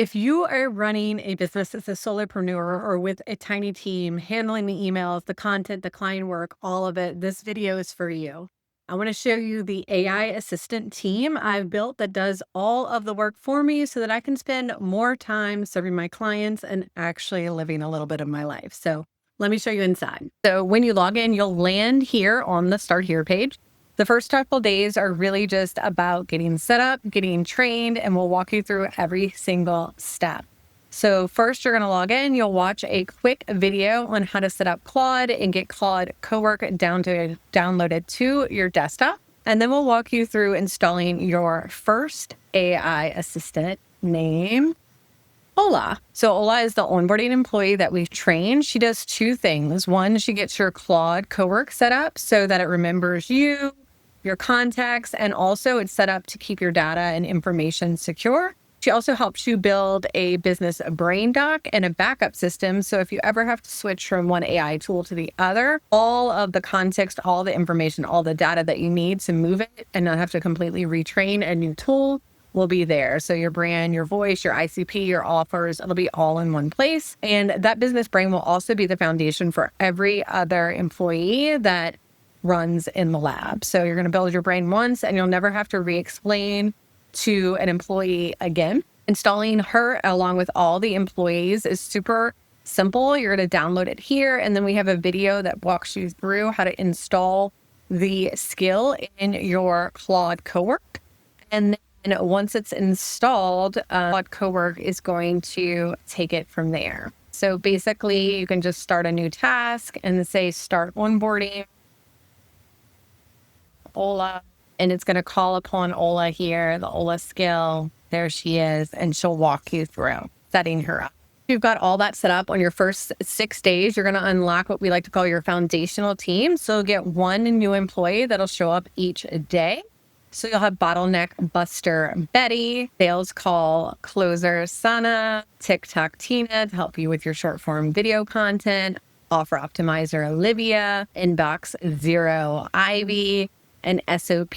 If you are running a business as a solopreneur or with a tiny team, handling the emails, the content, the client work, all of it, this video is for you. I want to show you the AI assistant team I've built that does all of the work for me so that I can spend more time serving my clients and actually living a little bit of my life. So let me show you inside. So when you log in, you'll land here on the Start Here page. The first couple days are really just about getting set up, getting trained, and we'll walk you through every single step. So first, you're going to log in. You'll watch a quick video on how to set up Claude and get Claude Cowork downloaded to your desktop. And then we'll walk you through installing your first AI assistant named Ola. So Ola is the onboarding employee that we've trained. She does two things. One, she gets your Claude Cowork set up so that it remembers you, your contacts, and also it's set up to keep your data and information secure. She also helps you build a business brain doc and a backup system. So if you ever have to switch from one AI tool to the other, all of the context, all the information, all the data that you need to move it and not have to completely retrain a new tool will be there. So your brand, your voice, your ICP, your offers, it'll be all in one place. And that business brain will also be the foundation for every other employee that runs in the lab. So you're going to build your brain once and you'll never have to re-explain to an employee again. Installing her along with all the employees is super simple. You're going to download it here. And then we have a video that walks you through how to install the skill in your Claude Cowork. And then once it's installed, Claude Cowork is going to take it from there. So basically you can just start a new task and say start onboarding Ola, and it's going to call upon Ola here, the Ola skill. There she is, and she'll walk you through setting her up. You've got all that set up on your first 6 days. You're going to unlock what we like to call your foundational team. So you'll get one new employee that'll show up each day. So you'll have bottleneck buster Betty, sales call closer Sana, TikTok Tina to help you with your short form video content, offer optimizer Olivia, inbox zero Ivy, and SOP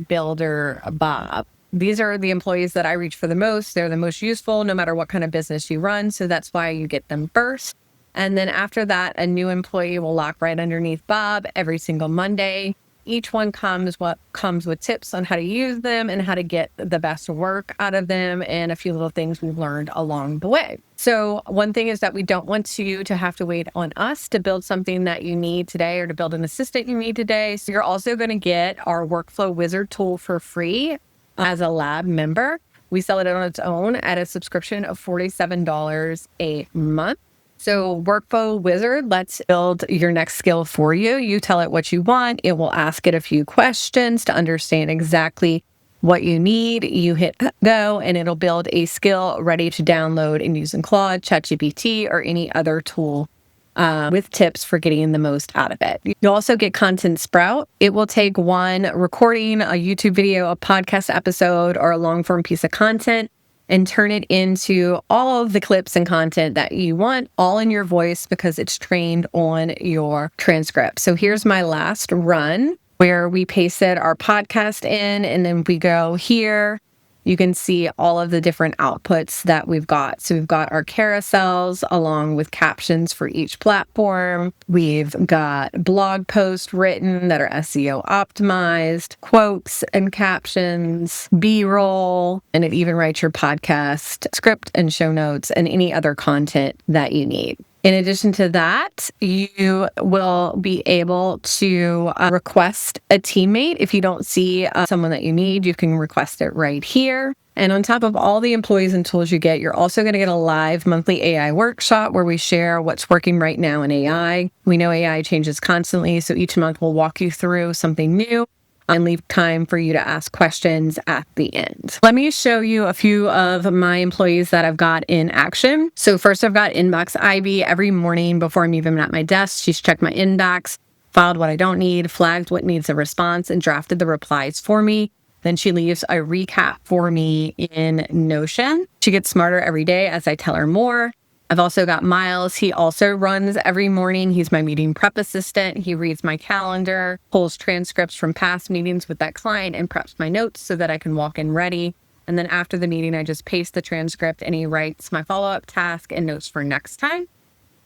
builder Bob. These are the employees that I reach for the most. They're the most useful no matter what kind of business you run. So that's why you get them first. And then after that, a new employee will lock right underneath Bob every single Monday. Each one comes with tips on how to use them and how to get the best work out of them and a few little things we've learned along the way. So one thing is that we don't want you to have to wait on us to build something that you need today or to build an assistant you need today. So you're also going to get our Workflow Wizard tool for free as a lab member. We sell it on its own at a subscription of $47 a month. So Workflow Wizard lets build your next skill for you. You tell it what you want. It will ask it a few questions to understand exactly what you need. You hit go and it'll build a skill ready to download and use in Claude, ChatGPT, or any other tool with tips for getting the most out of it. You'll also get Content Sprout. It will take one recording, a YouTube video, a podcast episode, or a long form piece of content and turn it into all of the clips and content that you want, all in your voice because it's trained on your transcript. So here's my last run where we pasted our podcast in, and then we go here. You can see all of the different outputs that we've got. So we've got our carousels along with captions for each platform. We've got blog posts written that are SEO optimized, quotes and captions, B-roll, and it even writes your podcast script and show notes and any other content that you need. In addition to that, you will be able to request a teammate. If you don't see someone that you need, you can request it right here. And on top of all the employees and tools you get, you're also going to get a live monthly AI workshop where we share what's working right now in AI. We know AI changes constantly, so each month we'll walk you through something new and leave time for you to ask questions at the end. Let me show you a few of my employees that I've got in action. So first I've got Inbox Ivy. Every morning before I'm even at my desk, she's checked my inbox, filed what I don't need, flagged what needs a response, and drafted the replies for me. Then she leaves a recap for me in Notion. She gets smarter every day as I tell her more. I've also got Miles. He also runs every morning. He's my meeting prep assistant. He reads my calendar, pulls transcripts from past meetings with that client, and preps my notes so that I can walk in ready And then after the meeting, I just paste the transcript and he writes my follow-up task and notes for next time.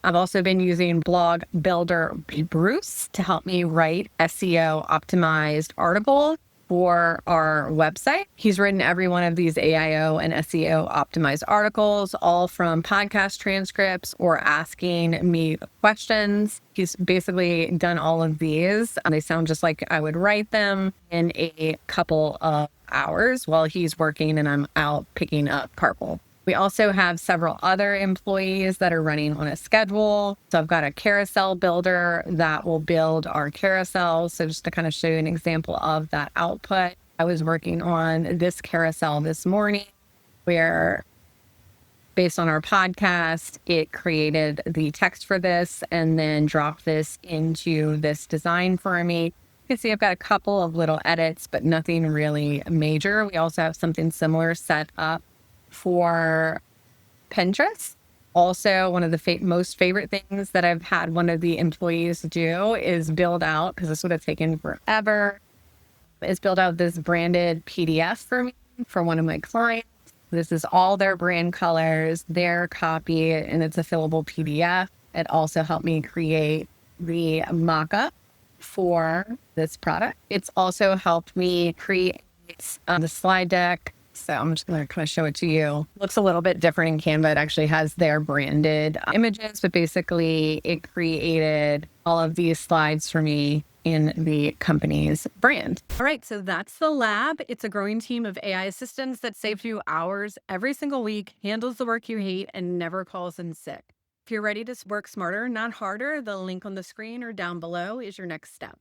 I've also been using blog builder Bruce to help me write SEO optimized articles for our website. He's written every one of these AIO and SEO optimized articles, all from podcast transcripts or asking me questions. He's basically done all of these. They sound just like I would write them in a couple of hours while he's working and I'm out picking up carpool. We also have several other employees that are running on a schedule. So I've got a carousel builder that will build our carousels. So just to kind of show you an example of that output, I was working on this carousel this morning where, based on our podcast, it created the text for this and then dropped this into this design for me. You can see I've got a couple of little edits, but nothing really major. We also have something similar set up for Pinterest. Also, one of the most favorite things that I've had one of the employees do is build out, because this would have taken forever, is build out this branded PDF for me for one of my clients. This is all their brand colors, their copy, and it's a fillable PDF. It also helped me create the mock-up for this product. It's also helped me create the slide deck. So I'm just going to kind of show it to you. Looks a little bit different in Canva. It actually has their branded images, but basically it created all of these slides for me in the company's brand. All right, so that's the lab. It's a growing team of AI assistants that saves you hours every single week, handles the work you hate, and never calls in sick. If you're ready to work smarter, not harder, the link on the screen or down below is your next step.